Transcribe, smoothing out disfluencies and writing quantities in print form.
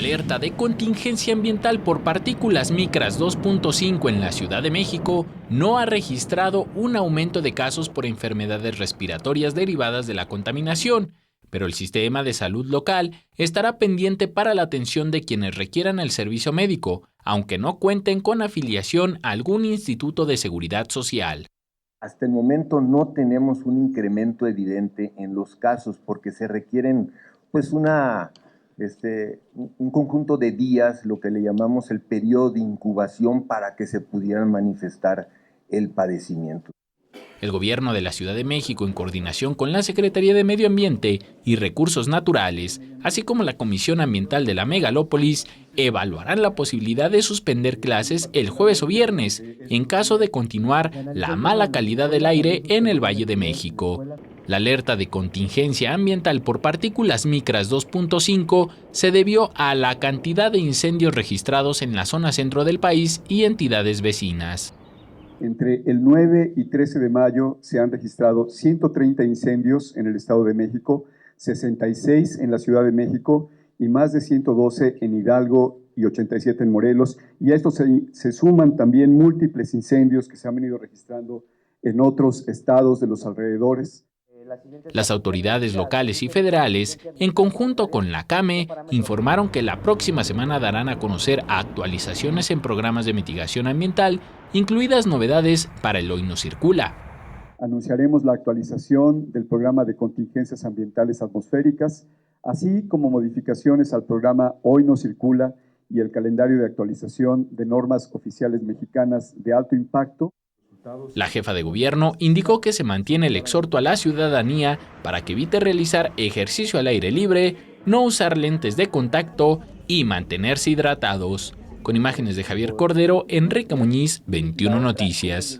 alerta de contingencia ambiental por partículas micras 2.5 en la Ciudad de México no ha registrado un aumento de casos por enfermedades respiratorias derivadas de la contaminación, pero el sistema de salud local estará pendiente para la atención de quienes requieran el servicio médico, aunque no cuenten con afiliación a algún instituto de seguridad social. Hasta el momento no tenemos un incremento evidente en los casos porque se requieren un conjunto de días, lo que le llamamos el periodo de incubación para que se pudieran manifestar el padecimiento. El gobierno de la Ciudad de México, en coordinación con la Secretaría de Medio Ambiente y Recursos Naturales, así como la Comisión Ambiental de la Megalópolis, evaluarán la posibilidad de suspender clases el jueves o viernes, en caso de continuar la mala calidad del aire en el Valle de México. La alerta de contingencia ambiental por partículas micras 2.5 se debió a la cantidad de incendios registrados en la zona centro del país y entidades vecinas. Entre el 9 y 13 de mayo se han registrado 130 incendios en el Estado de México, 66 en la Ciudad de México y más de 112 en Hidalgo y 87 en Morelos. Y a esto se suman también múltiples incendios que se han venido registrando en otros estados de los alrededores. Las autoridades locales y federales, en conjunto con la CAME, informaron que la próxima semana darán a conocer actualizaciones en programas de mitigación ambiental, incluidas novedades para el Hoy No Circula. Anunciaremos la actualización del programa de contingencias ambientales atmosféricas, así como modificaciones al programa Hoy No Circula y el calendario de actualización de normas oficiales mexicanas de alto impacto. La jefa de gobierno indicó que se mantiene el exhorto a la ciudadanía para que evite realizar ejercicio al aire libre, no usar lentes de contacto y mantenerse hidratados. Con imágenes de Javier Cordero, Enrique Muñiz, 21 Noticias.